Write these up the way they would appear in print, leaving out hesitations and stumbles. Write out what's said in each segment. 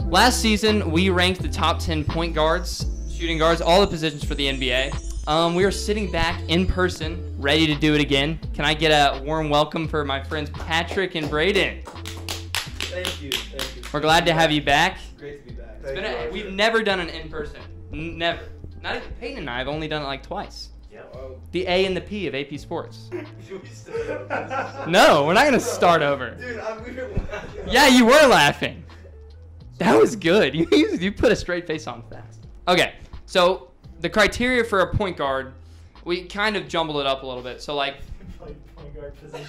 Last season, we ranked the top 10 point guards, shooting guards, all the positions for the NBA. We are sitting back in person, ready to do it again. Can I get a warm welcome for my friends Patrick and Braden? Thank you. We're glad to have you back. Great to be back. We've never done an in-person. Never. Not even Peyton and I have only done it like twice. Yeah. The A and the P of AP Sports. No, we're not going to start over. Dude, Yeah, you were laughing. That was good. You put a straight face on fast. Okay, so the criteria for a point guard, we kind of jumbled it up a little bit. So, like,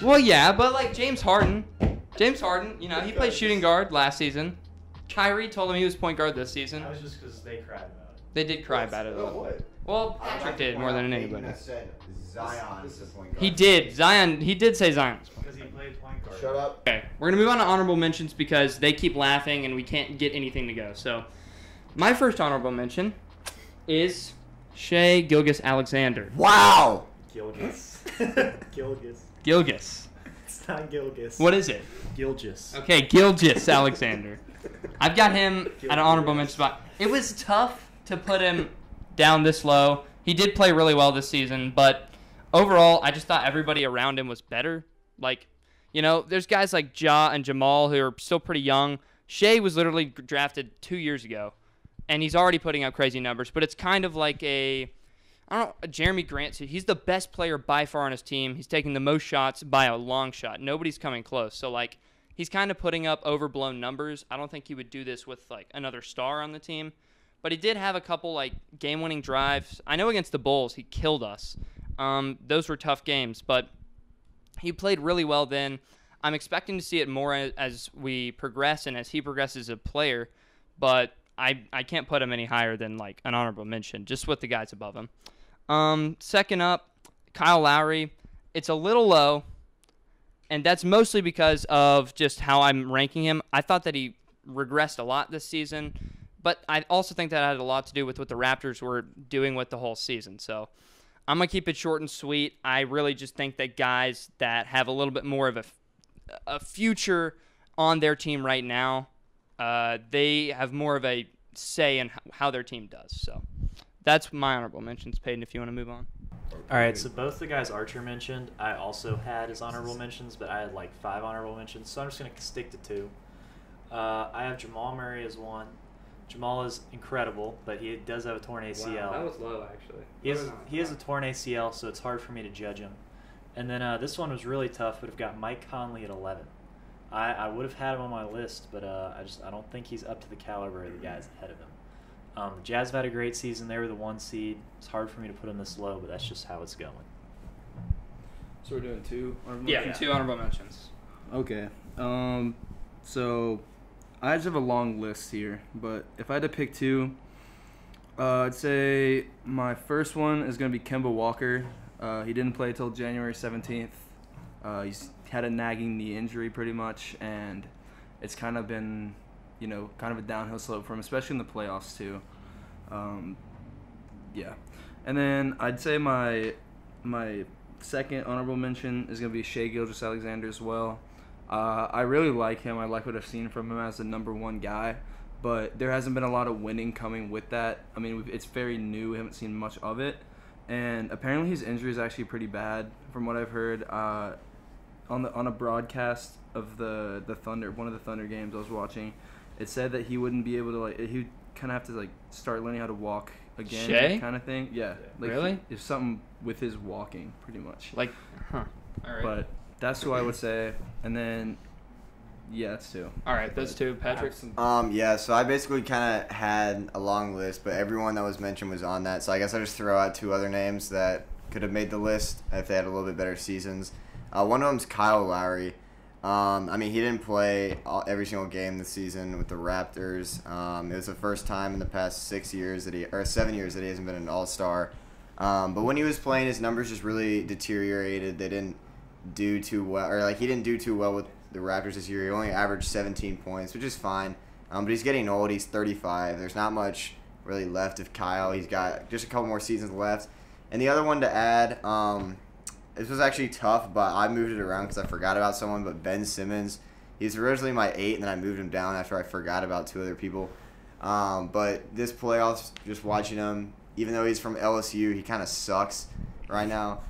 well, yeah, but like James Harden, you know, he played shooting guard last season. Kyrie told him he was point guard this season. That was just because they cried about it. They did cry about it, though. What? Well, Patrick did more than anybody. Said Zion is the point guard. He did. He did say Zion. Because he played point guard. Shut up. Okay, we're going to move on to honorable mentions because they keep laughing and we can't get anything to go. So, my first honorable mention is Shai Gilgeous-Alexander. Wow. Gilgis. Gilgeous. It's not Gilgis. What is it? Gilgis. Okay, Gilgeous-Alexander. I've got him at an honorable mention spot. It was tough to put him down this low. He did play really well this season, but overall, I just thought everybody around him was better. Like, you know, there's guys like Ja and Jamal who are still pretty young. Shai was literally drafted 2 years ago, and he's already putting up crazy numbers. But it's kind of like a Jeremy Grant. He's the best player by far on his team. He's taking the most shots by a long shot. Nobody's coming close. So, like, he's kind of putting up overblown numbers. I don't think he would do this with, like, another star on the team. But he did have a couple, like, game-winning drives. I know against the Bulls he killed us. Those were tough games. But he played really well then. I'm expecting to see it more as we progress and as he progresses as a player. But I can't put him any higher than, like, an honorable mention, just with the guys above him. Second up, Kyle Lowry. It's a little low. And that's mostly because of just how I'm ranking him. I thought that he regressed a lot this season, but I also think that had a lot to do with what the Raptors were doing with the whole season. So I'm going to keep it short and sweet. I really just think that guys that have a little bit more of a future on their team right now, they have more of a say in how their team does. So that's my honorable mentions. Peyton, if you want to move on. All right, so both the guys Archer mentioned, I also had as honorable mentions, but I had like 5 honorable mentions, so I'm just going to stick to 2. I have Jamal Murray as 1. Jamal is incredible, but he does have a torn ACL. Wow, that was low, actually. He has a torn ACL, so it's hard for me to judge him. And then this one was really tough, but I've got Mike Conley at 11. I would have had him on my list, but I don't think he's up to the caliber of the guys ahead of him. The Jazz have had a great season. They were the 1 seed. It's hard for me to put them this low, but that's just how it's going. So we're doing 2 honorable mentions? 2 honorable mentions. Okay. So I just have a long list here, but if I had to pick 2, I'd say my first one is going to be Kemba Walker. He didn't play until January 17th. He's had a nagging knee injury pretty much, and it's kind of been, you know, kind of a downhill slope for him, especially in the playoffs too. Yeah. And then I'd say my second honorable mention is going to be Shai Gilgeous-Alexander as well. I really like him. I like what I've seen from him as the number 1 guy, but there hasn't been a lot of winning coming with that. I mean, it's very new. We haven't seen much of it. And apparently his injury is actually pretty bad from what I've heard. On a broadcast of the Thunder, one of the Thunder games I was watching, it said that he wouldn't be able to, like, he would kind of have to, like, start learning how to walk again, Shai? kind of thing. Yeah. Like, really? It's something with his walking, pretty much. Like, huh. All right. But that's who I would say. And then, yeah, that's 2. All right, those 2. Patrick? Yeah, so I basically kind of had a long list, but everyone that was mentioned was on that. So I guess I'll just throw out 2 other names that could have made the list if they had a little bit better seasons. One of them's Kyle Lowry. I mean, he didn't play every single game this season with the Raptors. It was the first time in the past 7 years that he hasn't been an All-Star. But when he was playing, his numbers just really deteriorated. They didn't do too well, or like he didn't do too well with the Raptors this year. He only averaged 17 points, which is fine. But he's getting old. He's 35. There's not much really left of Kyle. He's got just a couple more seasons left. And the other one to add, this was actually tough, but I moved it around because I forgot about someone. But Ben Simmons, He's originally my 8, and then I moved him down after I forgot about 2 other people. But this playoffs, just watching him, even though he's from LSU, he kind of sucks right now.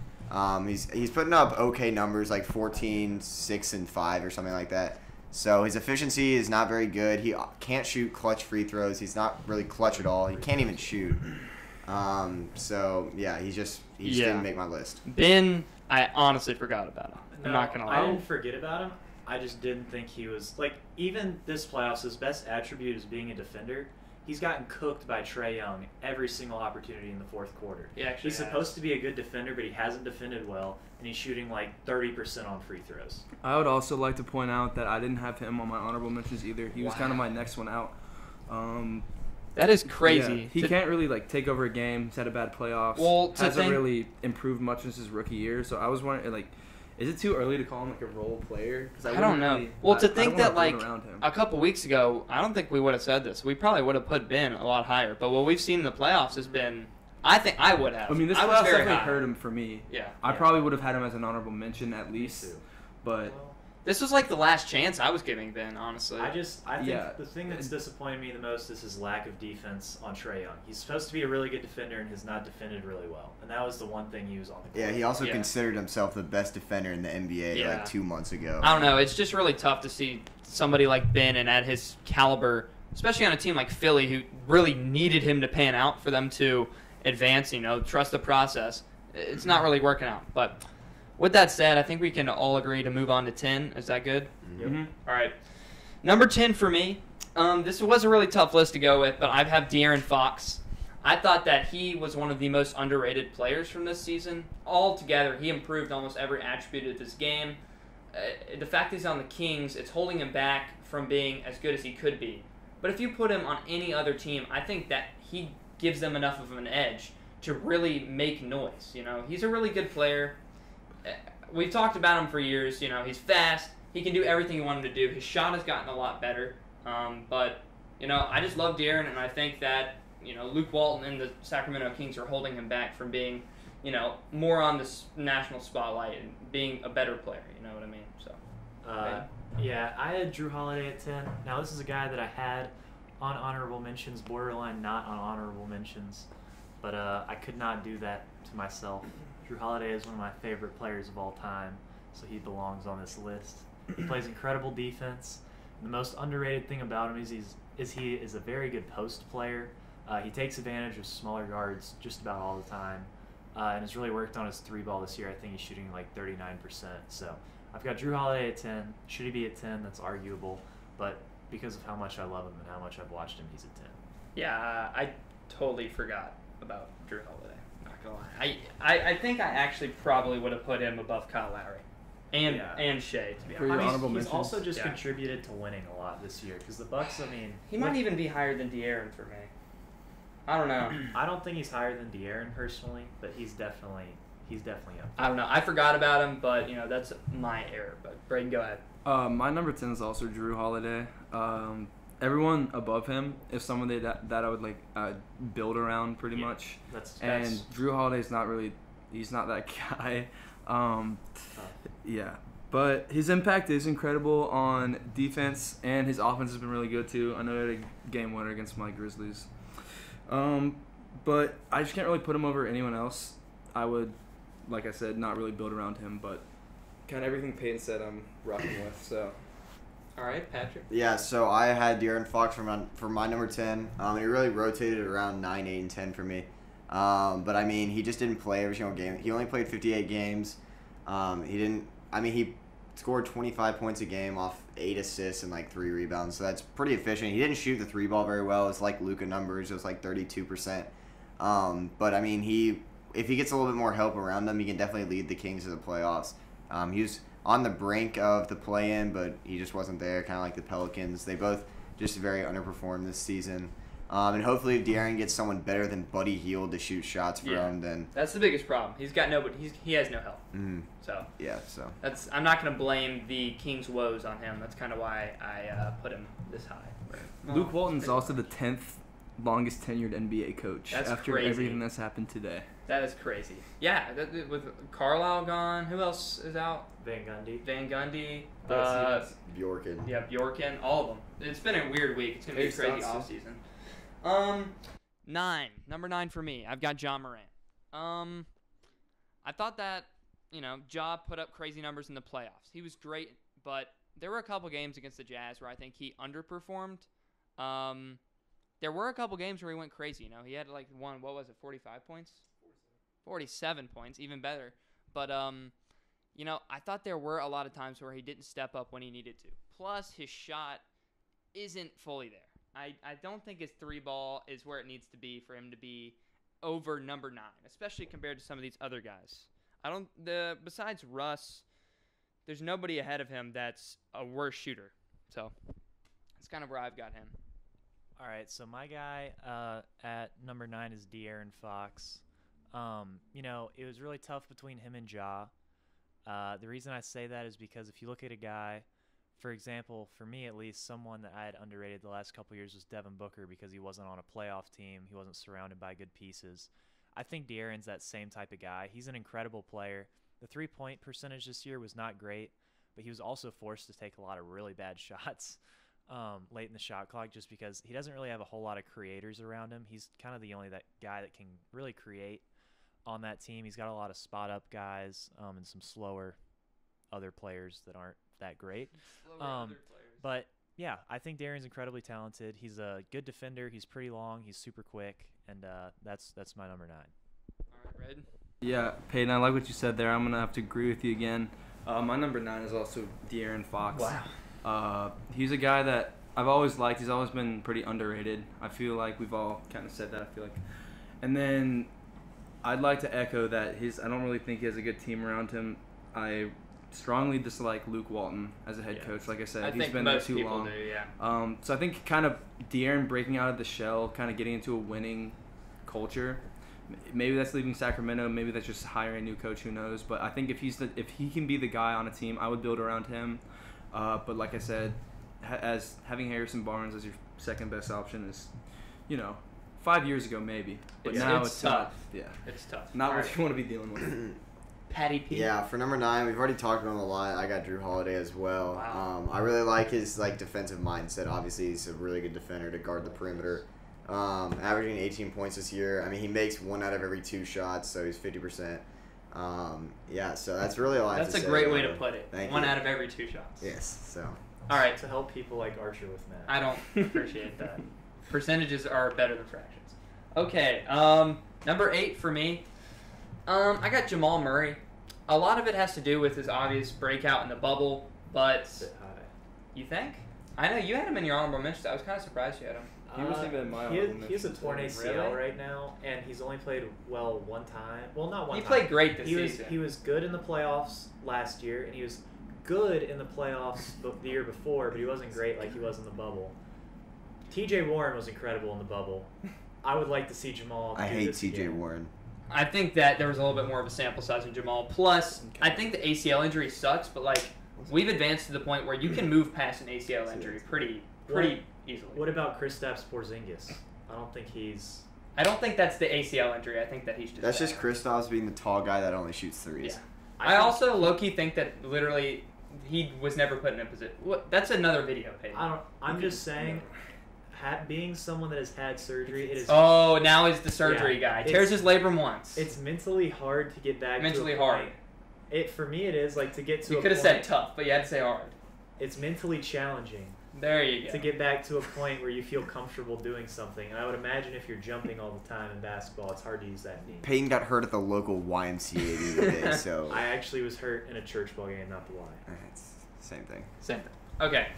He's putting up okay numbers, like 14, 6, and 5 or something like that. So his efficiency is not very good. He can't shoot clutch free throws. He's not really clutch at all. He can't even shoot. So yeah, he just didn't make my list. Ben, I honestly forgot about him. I'm not gonna lie. I didn't forget about him. I just didn't think he was like, even this playoffs, his best attribute is being a defender. He's gotten cooked by Trae Young every single opportunity in the fourth quarter. He's supposed to be a good defender, but he hasn't defended well, and he's shooting like 30% on free throws. I would also like to point out that I didn't have him on my honorable mentions either. He was kind of my next one out. That is crazy. Yeah, he can't really like take over a game. He's had a bad playoffs. Well, hasn't really improved much since his rookie year. So I was wondering, like, is it too early to call him like a role player? I don't know. To think that like a couple weeks ago, I don't think we would have said this. We probably would have put Ben a lot higher. But what we've seen in the playoffs has been, I think I would have. I mean, this playoffs definitely hurt him for me. Yeah. I probably would have had him as an honorable mention at least. Me too. But this was like the last chance I was giving Ben, honestly. I think the thing that's disappointed me the most is his lack of defense on Trae Young. He's supposed to be a really good defender and has not defended really well. And that was the one thing he was on the court. Yeah, he also considered himself the best defender in the NBA like 2 months ago. I don't know. It's just really tough to see somebody like Ben and at his caliber, especially on a team like Philly, who really needed him to pan out for them to advance, trust the process. It's not really working out. But with that said, I think we can all agree to move on to 10. Is that good? Mm-hmm. All right. Number 10 for me. This was a really tough list to go with, but I have De'Aaron Fox. I thought that he was one of the most underrated players from this season. Altogether, he improved almost every attribute of this game. The fact he's on the Kings, it's holding him back from being as good as he could be. But if you put him on any other team, I think that he gives them enough of an edge to really make noise. He's a really good player. We've talked about him for years. He's fast. He can do everything he wanted to do. His shot has gotten a lot better. But I just love De'Aaron, and I think that Luke Walton and the Sacramento Kings are holding him back from being more on this national spotlight and being a better player. You know what I mean? So. Yeah, I had Drew Holiday at 10. Now this is a guy that I had on honorable mentions, borderline not on honorable mentions, but I could not do that to myself. Drew Holiday is one of my favorite players of all time, so he belongs on this list. He plays incredible defense. The most underrated thing about him is he is a very good post player. He takes advantage of smaller guards just about all the time, and has really worked on his 3-ball this year. I think he's shooting like 39%. So I've got Drew Holiday at 10. Should he be at 10? That's arguable, but because of how much I love him and how much I've watched him, he's at 10. Yeah, I totally forgot about Drew Holiday. Not gonna lie. I think I actually probably would have put him above Kyle Lowry and Shea, to be honest. He's also just contributed to winning a lot this year because the Bucks. He might even be higher than De'Aaron for me. I don't know. I don't think he's higher than De'Aaron personally, but he's definitely up. I don't know. I forgot about him, but that's my error. But Braden, go ahead. My number 10 is also Drew Holiday. Everyone above him is someone that I would like build around pretty much. And Drew Holiday's not really. He's not that guy. Yeah. But his impact is incredible on defense, and his offense has been really good too. I know he had a game winner against my Grizzlies. But I just can't really put him over anyone else. I would, like I said, not really build around him, but kind of everything Peyton said I'm rocking with. So. All right, Patrick. Yeah, so I had De'Aaron Fox for my number 10. He really rotated around 9, 8, and 10 for me. But he just didn't play every single game. He only played 58 games. He scored 25 points a game off 8 assists and like 3 rebounds. So that's pretty efficient. He didn't shoot the 3-ball very well. It's like Luka numbers. It was like 32%. But if he gets a little bit more help around him, he can definitely lead the Kings to the playoffs. He was on the brink of the play-in, but he just wasn't there, kind of like the Pelicans. They both just very underperformed this season. And hopefully if De'Aaron gets someone better than Buddy Hield to shoot shots for him, then... That's the biggest problem. He's got nobody. He has no help. Mm-hmm. So... Yeah, so... I'm not going to blame the Kings' woes on him. That's kind of why I put him this high. Luke Walton's also the 10th longest tenured NBA coach That's after crazy. everything that's happened today. That is crazy. Yeah, with Carlisle gone, who else is out? Van Gundy. Van Gundy. Bjorken. Yeah, Bjorken. All of them. It's been a weird week. It's going to be a crazy offseason. Number 9 for me. I've got Ja Morant. I thought that, Ja put up crazy numbers in the playoffs. He was great, but there were a couple games against the Jazz where I think he underperformed. There were a couple games where he went crazy. He had 45 points? 47 points, even better. But, I thought there were a lot of times where he didn't step up when he needed to. Plus, his shot isn't fully there. I don't think his 3-ball is where it needs to be for him to be over number 9, especially compared to some of these other guys. Besides Russ, there's nobody ahead of him that's a worse shooter. So, that's kind of where I've got him. All right, so my guy at number 9 is De'Aaron Fox. It was really tough between him and Ja. The reason I say that is because if you look at a guy, for example, for me at least, someone that I had underrated the last couple years was Devin Booker because he wasn't on a playoff team. He wasn't surrounded by good pieces. I think De'Aaron's that same type of guy. He's an incredible player. The 3-point percentage this year was not great, but he was also forced to take a lot of really bad shots late in the shot clock just because he doesn't really have a whole lot of creators around him. He's kind of the only guy that can really create on that team. He's got a lot of spot-up guys and some slower other players that aren't that great. But, yeah, I think De'Aaron's incredibly talented. He's a good defender. He's pretty long. He's super quick, and that's my number 9. All right, Red. Yeah, Peyton, I like what you said there. I'm going to have to agree with you again. My number 9 is also De'Aaron Fox. Wow. He's a guy that I've always liked. He's always been pretty underrated. I feel like we've all kind of said that, I feel like. And then I'd like to echo that I don't really think he has a good team around him. I strongly dislike Luke Walton as a head coach. Like I said, he's been there too long. Do, yeah. So I think kind of De'Aaron breaking out of the shell, kind of getting into a winning culture. Maybe that's leaving Sacramento. Maybe that's just hiring a new coach. Who knows? But I think if he can be the guy on a team, I would build around him. But like I said, as having Harrison Barnes as your second best option is, 5 years ago maybe. But now it's tough. Yeah, it's tough. Not what you want to be dealing with. Patty P. Yeah, for number 9, we've already talked about him a lot. I got Drew Holiday as well. Wow. I really like his defensive mindset. Obviously, he's a really good defender to guard the perimeter. Averaging 18 points this year. I mean, he makes 1 out of every 2 shots, so he's 50%. So that's really all I have to say. That's a great way to put it. Thank 1 you. out of every 2 shots. Yes, so. All right. To help people like Archer with math. I don't appreciate that. Percentages are better than fractions. Okay, number 8 for me. I got Jamal Murray. A lot of it has to do with his obvious breakout in the bubble, but A bit high. you think? I know you had him in your honorable mentions. I was kind of surprised you had him. He wasn't even in my he honorable has a mentions. torn ACL Really? right now, and he's only played well 1 time. Well, not 1 He time. played great this season. He was good in the playoffs last year, and he was good in the playoffs the year before, but he wasn't great like he was in the bubble. T.J. Warren was incredible in the bubble. I would like to see Jamal do I hate this T.J. again. Warren. I think that there was a little bit more of a sample size in Jamal. Plus, I think the ACL injury sucks, but we've advanced to the point where you can move past an ACL injury pretty easily. What about Kristaps Porzingis? I don't think that's the ACL injury. I think that he's just That's bad. just Kristaps being the tall guy that only shoots threes. Yeah. I also low-key think that literally he was never put in a position. That's another video page. I'm just saying, being someone that has had surgery, it is. Oh, now he's the surgery guy. it's- Tears his labrum once. It's mentally hard to get back. Mentally to a hard. Point. For me, it is to get to. You could have said tough, but you had to say hard. It's mentally challenging There you go. to get back to a point where you feel comfortable doing something. And I would imagine if you're jumping all the time in basketball, it's hard to use that knee. Peyton got hurt at the local YMCA the other day, so. I actually was hurt in a church ball game, not the lie. It's same thing. Same thing. Okay.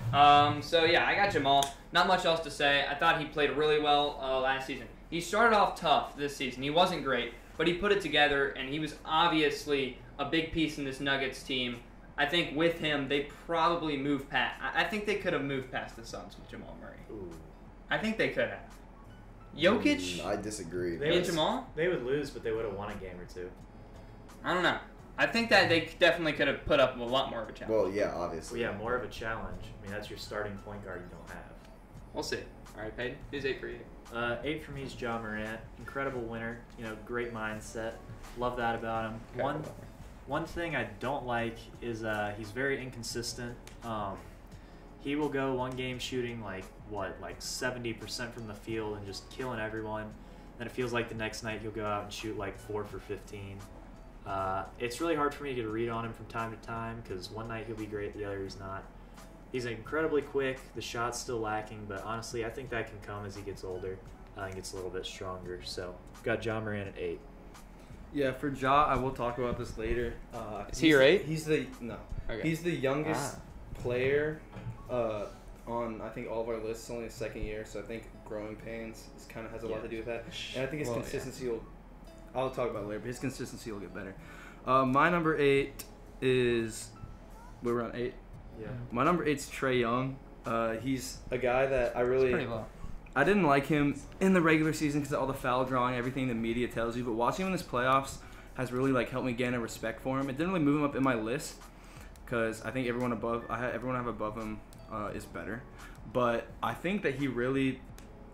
So yeah, I got Jamal. Not much else to say. I thought he played really well last season. He started off tough this season. He wasn't great, but he put it together, and he was obviously a big piece in this Nuggets team. I think with him, they probably moved past. I think they could have moved past the Suns with Jamal Murray. Ooh. I think they could have. Jokic I disagree. and Jamal? They would lose, but they would have won a game or 2. I don't know. I think that they definitely could have put up a lot more of a challenge. Well, yeah, obviously. Well, yeah, more of a challenge. I mean, that's your starting point guard you don't have. We'll see. All right, Peyton. Who's 8 for you? 8 for me is Ja Morant. Incredible winner. Great mindset. Love that about him. One thing I don't like is he's very inconsistent. He will go one game shooting like 70% from the field and just killing everyone. Then it feels like the next night he'll go out and shoot like 4 for 15. It's really hard for me to get a read on him from time to time because one night he'll be great, the other he's not. He's incredibly quick. The shot's still lacking, but honestly, I think that can come as he gets older and gets a little bit stronger. So, got Ja Morant at 8. Yeah, for Ja, I will talk about this later. Is he your 8? He's the youngest player on I think all of our lists. Only his second year, so I think growing pains kind of has a lot to do with that. And I think his consistency will. I'll talk about it later, but his consistency will get better. My number 8 is. We're on 8. Yeah. My number 8's Trae Young. He's a guy that I really. It's pretty low. I didn't like him in the regular season because of all the foul drawing, everything the media tells you. But watching him in this playoffs has really helped me gain a respect for him. It didn't really move him up in my list because I think everyone I have above him is better. But I think that he really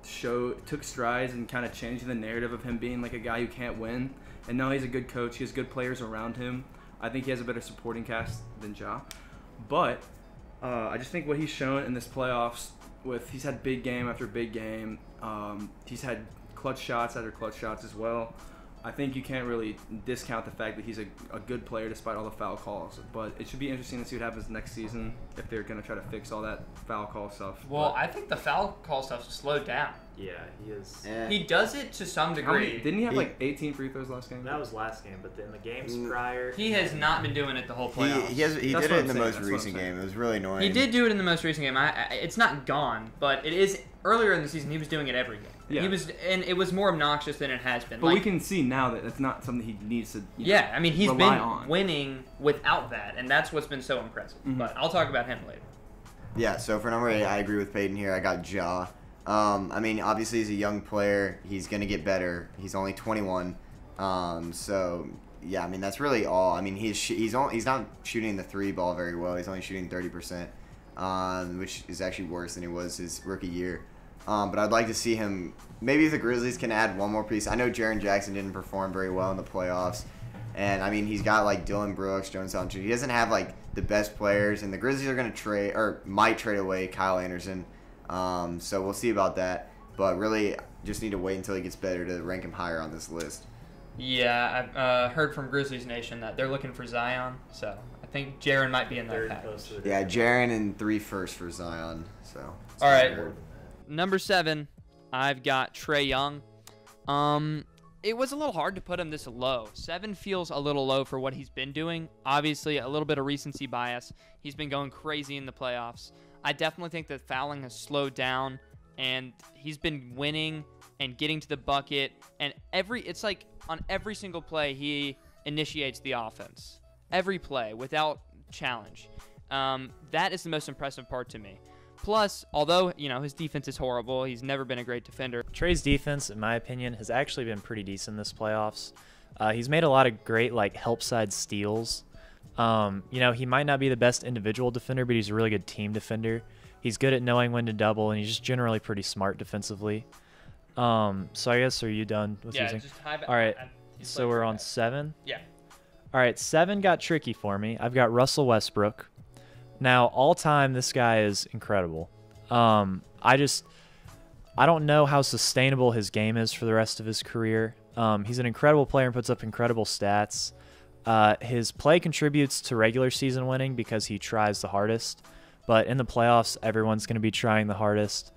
took strides and kind of changed the narrative of him being like a guy who can't win. And now he's a good coach. He has good players around him. I think he has a better supporting cast than Ja. But I just think what he's shown in this playoffs he's had big game after big game. He's had clutch shots after clutch shots as well. I think you can't really discount the fact that he's a good player despite all the foul calls. But it should be interesting to see what happens next season if they're going to try to fix all that foul call stuff. Well, I think the foul call stuff's slowed down. Yeah, he is. Yeah. He does it to some degree. Didn't he have 18 free throws last game? That was last game, but in the games prior, He has not been doing it the whole playoffs. He did it in the most recent game. It was really annoying. He did do it in the most recent game. It's not gone, but it is. Earlier in the season, he was doing it every game. Yeah. And it was more obnoxious than it has been. But we can see now that it's not something he needs to. I mean, he's rely been on. winning without that, and that's what's been so impressive. Mm-hmm. But I'll talk about him later. Yeah, so for number 8, I agree with Peyton here. I got Ja. I mean, obviously he's a young player. He's going to get better. He's only 21. So, yeah, I mean, that's really all. I mean, he's not shooting the 3 ball very well. He's only shooting 30%, which is actually worse than he was his rookie year. But I'd like to see him, maybe if the Grizzlies can add one more piece. I know Jaren Jackson didn't perform very well in the playoffs. And, I mean, he's got, Dylan Brooks, Jones Thompson. He doesn't have, the best players. And the Grizzlies are going to trade, or might trade away Kyle Anderson. So we'll see about that. But really, just need to wait until he gets better to rank him higher on this list. Yeah, I've heard from Grizzlies Nation that they're looking for Zion. So I think Jaren might be in that package. Yeah, Jaren and 3 firsts for Zion. So. All right. Number 7, I've got Trae Young. It was a little hard to put him this low. 7 feels a little low for what he's been doing. Obviously, a little bit of recency bias. He's been going crazy in the playoffs. I definitely think that fouling has slowed down, and he's been winning and getting to the bucket. And it's like on every single play, he initiates the offense. Every play, without challenge. That is the most impressive part to me. Plus, although, his defense is horrible, he's never been a great defender. Trae's defense, in my opinion, has actually been pretty decent this playoffs. He's made a lot of great, help side steals. He might not be the best individual defender, but he's a really good team defender. He's good at knowing when to double, and he's just generally pretty smart defensively. So I guess, are you done with using? All right, so we're on 7? Yeah. All right, 7 got tricky for me. I've got Russell Westbrook. Now, all time, this guy is incredible. I don't know how sustainable his game is for the rest of his career. He's an incredible player and puts up incredible stats. His play contributes to regular season winning because he tries the hardest. But in the playoffs, everyone's going to be trying the hardest.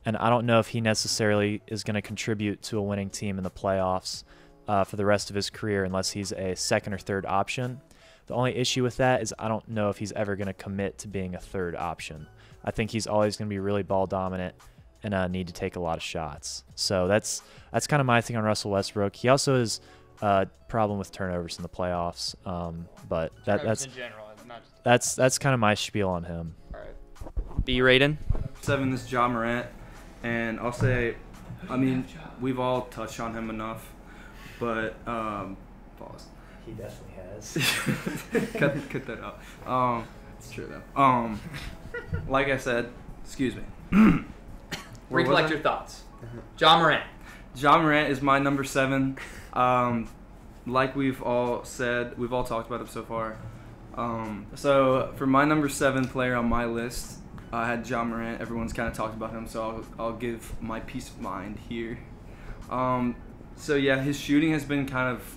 And I don't know if he necessarily is going to contribute to a winning team in the playoffs for the rest of his career unless he's a second or third option. The only issue with that is I don't know if he's ever going to commit to being a third option. I think he's always going to be really ball dominant and need to take a lot of shots. So that's kind of my thing on Russell Westbrook. He also has a problem with turnovers in the playoffs, but that's in general, not just... that's kind of my spiel on him. All right. B. Raiden? 7 is Ja Morant, and I'll say, I mean, we've all touched on him enough, but pause. He definitely has. cut that out. It's true though. Like I said, excuse me. Recollect your thoughts. Ja Morant. Ja Morant is my number 7. Like we've all said, we've all talked about it so far. So for my number 7 player on my list, I had Ja Morant. Everyone's kind of talked about him, so I'll give my peace of mind here. So yeah, his shooting has been kind of,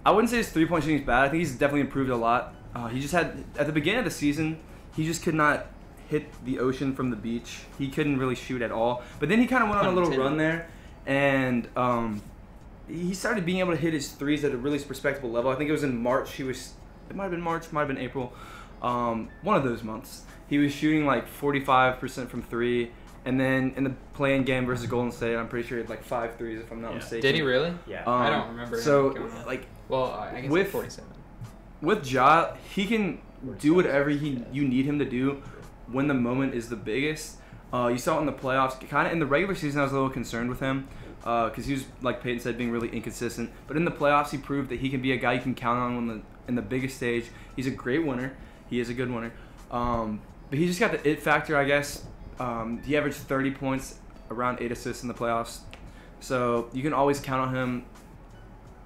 I wouldn't say his 3-point shooting is bad. I think he's definitely improved a lot. He just had, at the beginning of the season, he just could not hit the ocean from the beach. He couldn't really shoot at all. But then he kind of went on a little run there, and he started being able to hit his threes at a really respectable level. I think it was in March. It might have been March, might have been April. One of those months. He was shooting like 45% from 3. And then in the play-in game versus Golden State, I'm pretty sure he had like 5 threes, if I'm not mistaken. Did he really? Yeah. I don't remember. So, him going like, well, I guess with- like 47. with Ja, he can do whatever you need him to do when the moment is the biggest. You saw it in the playoffs. Kind of in the regular season, I was a little concerned with him because he was, like Peyton said, being really inconsistent. But in the playoffs, he proved that he can be a guy you can count on in the biggest stage. He's a great winner. He is a good winner. But he just got the it factor, I guess. He averaged 30 points, around 8 assists in the playoffs. So you can always count on him.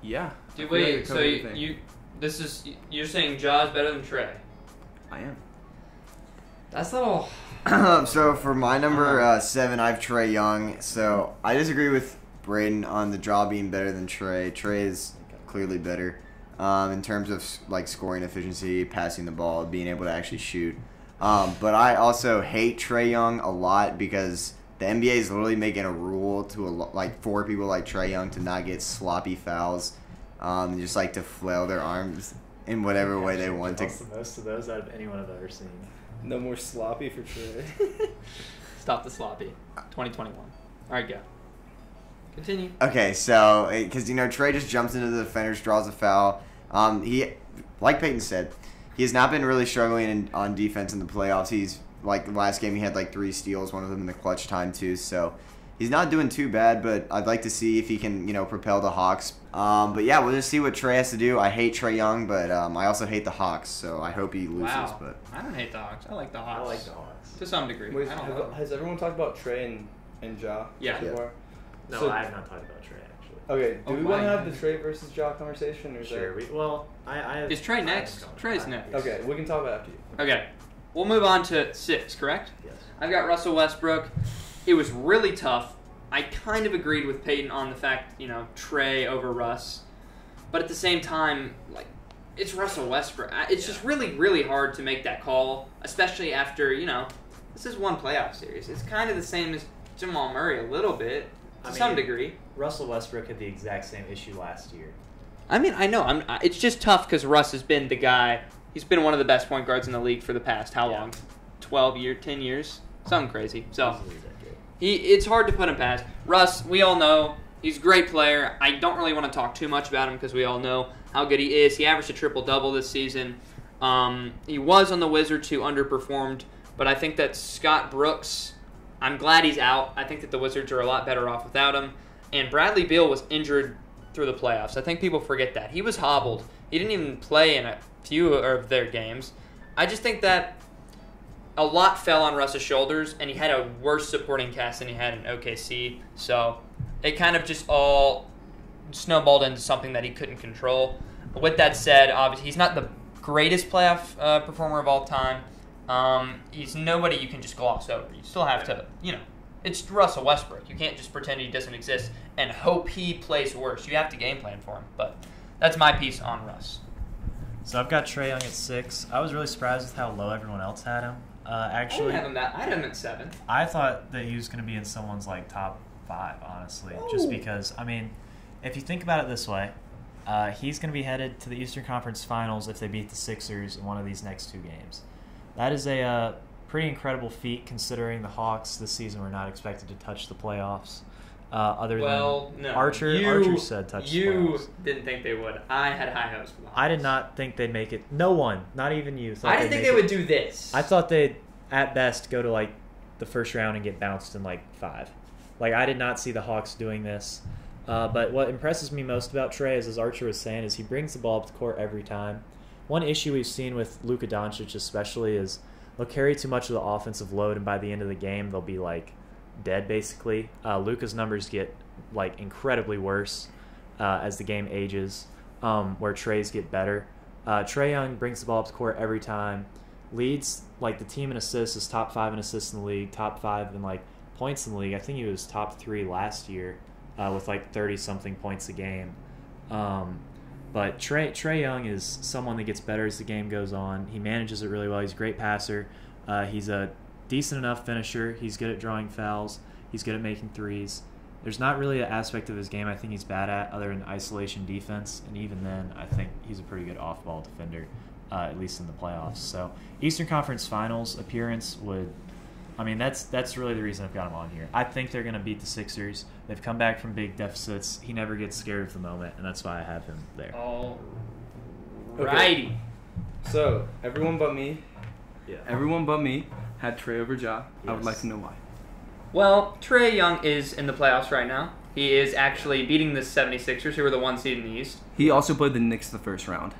Yeah. Dude, I feel like I wait. So covered everything. you're saying Ja's better than Trae? I am. That's a little. So for my number 7, I have Trae Young. So I disagree with Braden on the draw being better than Trae. Trae is clearly better in terms of like scoring efficiency, passing the ball, being able to actually shoot. But I also hate Trae Young a lot because the NBA is literally making a rule to for people like Trae Young to not get sloppy fouls, just like to flail their arms in whatever way they want to. That's the most of those out of anyone I've ever seen. No more sloppy for Trae. Stop the sloppy. 2021. All right, go. Continue. Okay, so because Trae just jumps into the defenders, draws a foul. He, like Peyton said, he has not been really struggling on defense in the playoffs. He's like last game he had like 3 steals, one of them in the clutch time too. So he's not doing too bad, but I'd like to see if he can propel the Hawks. But yeah, we'll just see what Trae has to do. I hate Trae Young, but I also hate the Hawks, so I hope he loses. Wow. But I don't hate the Hawks. I like the Hawks. I like the Hawks. To some degree. Wait, I don't know. has everyone talked about Trae and Ja? Yeah. So far? No, So- I have not talked about Trae actually. Okay, do Oh we want to my have the Trae versus Ja conversation? Or is Sure. I have, Is Trae I have next? comments. Trae's next. Okay, we can talk about it after you. Okay. We'll move on to 6, correct? Yes. I've got Russell Westbrook. It was really tough. I kind of agreed with Peyton on the fact, Trae over Russ. But at the same time, like, it's Russell Westbrook. It's just really, really hard to make that call, especially after, this is one playoff series. It's kind of the same as Jamal Murray a little bit, to some degree. Russell Westbrook had the exact same issue last year. I mean, I know. It's just tough because Russ has been the guy. He's been one of the best point guards in the league for the past, how long? 12 years, 10 years? Something crazy. So it's hard to put him past. Russ, we all know, he's a great player. I don't really want to talk too much about him because we all know how good he is. He averaged a triple-double this season. He was on the Wizards who underperformed, but I think that Scott Brooks, I'm glad he's out. I think that the Wizards are a lot better off without him. And Bradley Beal was injured through the playoffs. I think people forget that. He was hobbled. He didn't even play in a few of their games. I just think that a lot fell on Russ's shoulders, and he had a worse supporting cast than he had in OKC. So it kind of just all snowballed into something that he couldn't control. But with that said, obviously he's not the greatest playoff performer of all time. He's nobody you can just gloss over. You still have to, it's Russell Westbrook. You can't just pretend he doesn't exist and hope he plays worse. You have to game plan for him. But that's my piece on Russ. So I've got Trae Young at 6. I was really surprised with how low everyone else had him. Actually, I had him at 7. I thought that he was going to be in someone's like top 5, honestly. Just because, if you think about it this way, he's going to be headed to the Eastern Conference Finals if they beat the Sixers in one of these next 2 games. That is a pretty incredible feat considering the Hawks this season were not expected to touch the playoffs. No. Archer said touch the playoffs. You didn't think they would. I had high hopes for them. I did not think they'd make it. No one, not even you, thought I didn't think they would do this. I thought they'd, at best, go to the first round and get bounced in 5. I did not see the Hawks doing this. But what impresses me most about Trae is, as Archer was saying, is he brings the ball up to the court every time. One issue we've seen with Luka Doncic especially is they'll carry too much of the offensive load, and by the end of the game they'll be dead basically. Luka's numbers get like incredibly worse as the game ages, where Trae's get better. Trae Young brings the ball up the court every time, leads like the team in assists, is top 5 in assists in the league, top 5 in like points in the league. I think he was top 3 last year with like 30-something points a game. But Trae Young is someone that gets better as the game goes on. He manages it really well. He's a great passer. He's a decent enough finisher. He's good at drawing fouls. He's good at making threes. There's not really an aspect of his game I think he's bad at other than isolation defense, and even then I think he's a pretty good off-ball defender, at least in the playoffs. So Eastern Conference Finals appearance would – I mean, that's really the reason I've got him on here. I think they're going to beat the Sixers. They've come back from big deficits. He never gets scared of the moment, and that's why I have him there. All Okay. righty. So, everyone but me Yeah. had Trae over Ja. I would Yes. like to know why. Well, Trae Young is in the playoffs right now. He is actually beating the 76ers, who were the 1 seed in the East. He also played the Knicks the first round.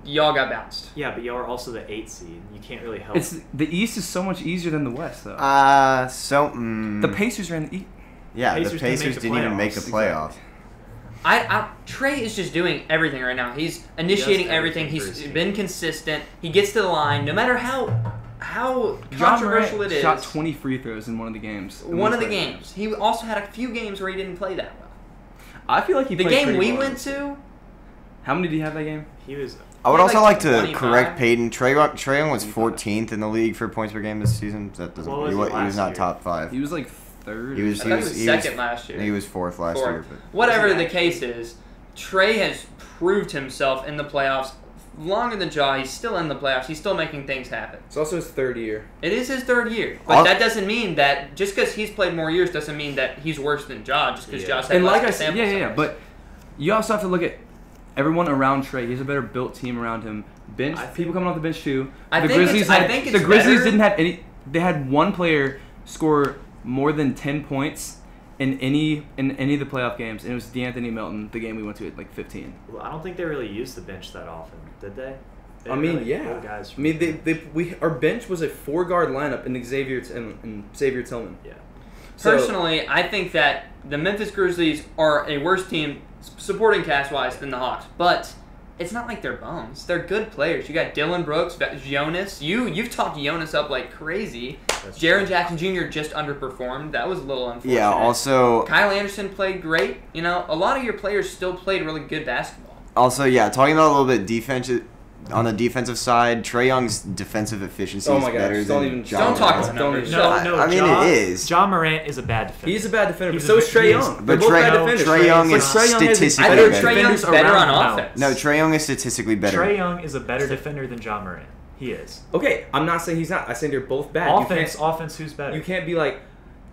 Y'all got bounced. Yeah, but y'all are also the 8th seed. You can't really help. It's the East is so much easier than the West, though. The Pacers are in the East. Yeah, the Pacers didn't Pacers make the didn't even make a playoffs. playoff. Trae is just doing everything right now. He's initiating everything. everything for his He's team. been consistent. He gets to the line, no matter how Ja controversial Morant it is. shot 20 free throws in one of the games. One of the games. He also had a few games where he didn't play that well. I feel like he The played game pretty we well. went to, How many did he have that game? He was. I would He had also like like to 25. correct Peyton. Trae Young was 14th in the league for points per game this season. That doesn't. What was He he was last not year? top 5. He was like third. He was- I thought he was second last year. He was 4th last Fourth. year. But Whatever Was he the case is, Trae has proved himself in the playoffs longer than Ja. He's still in the playoffs. He's still making things happen. It's also his third year. It is his 3rd year, but I'll- that doesn't mean that just because he's played more years doesn't mean that he's worse than Ja. Just because Yeah. Ja's had And less like of I a said, sample yeah. size. But you also have to look at everyone around Trae. He has a better built team around him. Bench I think- people coming off the bench too. I The think Grizzlies it's- I had, think the it's Grizzlies better- didn't have any. They had one player score more than 10 points in any of the playoff games, and it was DeAnthony Melton. The game we went to at like 15. Well, I don't think they really used the bench that often, did they? They I didn't mean, really yeah. pull guys I from mean, the bench. our bench was a 4-guard lineup in Xavier Tillman. Yeah. So- Personally, I think that the Memphis Grizzlies are a worse team supporting cast-wise than the Hawks, but it's not like they're bums. They're good players. You got Dylan Brooks, Jonas. You've talked Jonas up like crazy. That's Jaren true. Jackson Jr. just underperformed. That was a little unfortunate. yeah, also Kyle Anderson played great. You know, a lot of your players still played really good basketball. talking about a little bit defensive on the defensive side. Trae Young's defensive efficiency Oh is my gosh, better don't than even- Ja Don't talk Morant. about Don't numbers. even- Shut No, up. no. I mean, it is. Ja Morant is a bad defender. He's a bad defender, but He's so a- is Trae he is- Young. But They're both Trae- bad defenders. Trae Young is Trae Young has statistically I better think better. Trae Young's defenders better on around him. offense. No, Trae Young is statistically better. Trae Young is a better defender than Ja Morant. He is. Okay, I'm not saying he's not. I'm saying they're both bad. Offense, who's better? You can't be like.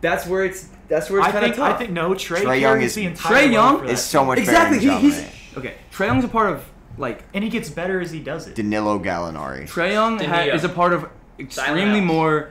That's where it's I kind of think tough. no. Trae Trae Young carries is- the entire Trae load Young for is that so team. much exactly. better than Ja He's Morant. okay. Trae Young's a part of like and he gets better as he does it. Danilo Gallinari. Trae Young Danilo. is a part of extremely Silent out. more.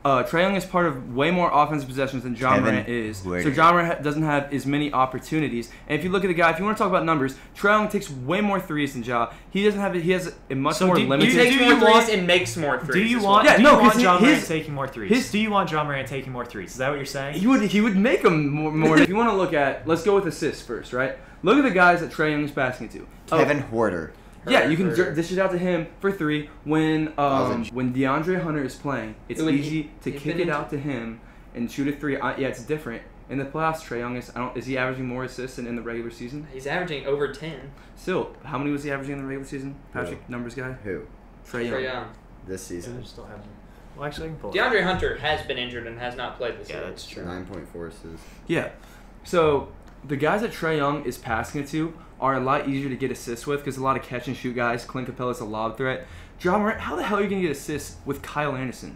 Trae Young is part of way more offensive possessions than Ja Kevin, Morant is. who are So you? Ja Morant doesn't have as many opportunities. And if you look at the guy, if you want to talk about numbers, Trae Young takes way more threes than Ja. He doesn't have. He has a much So more do- He limited. do takes you more want- threes and makes more threes. Do you as want? well. Yeah, do no, you want 'cause Ja his- Morant taking more threes? his- Do you want Ja Morant taking more threes? Is that what you're saying? He would make them more. If you want to look at, let's go with assists first, right? Look at the guys that Trae Young is passing it to. Kevin Hoarder. Yeah, you can Herter. dish it out to him for 3. When Wasn't- when DeAndre Hunter is playing, it's When easy to he's kick been it out to him and shoot a 3. Yeah, it's different. In the playoffs, Trae Young is he averaging more assists than in the regular season? He's averaging over 10. Still, how many was he averaging in the regular season? Patrick, numbers guy? Who? Trae Young. Trae Young. This I season. just don't have. Well, actually, I can pull it. DeAndre Hunter has been injured and has not played this Yeah, year. that's true. 9.4 assists. Yeah. So the guys that Trae Young is passing it to are a lot easier to get assists with because a lot of catch and shoot guys. Clint Capella's a lob threat. Ja Morant, how the hell are you gonna get assists with Kyle Anderson?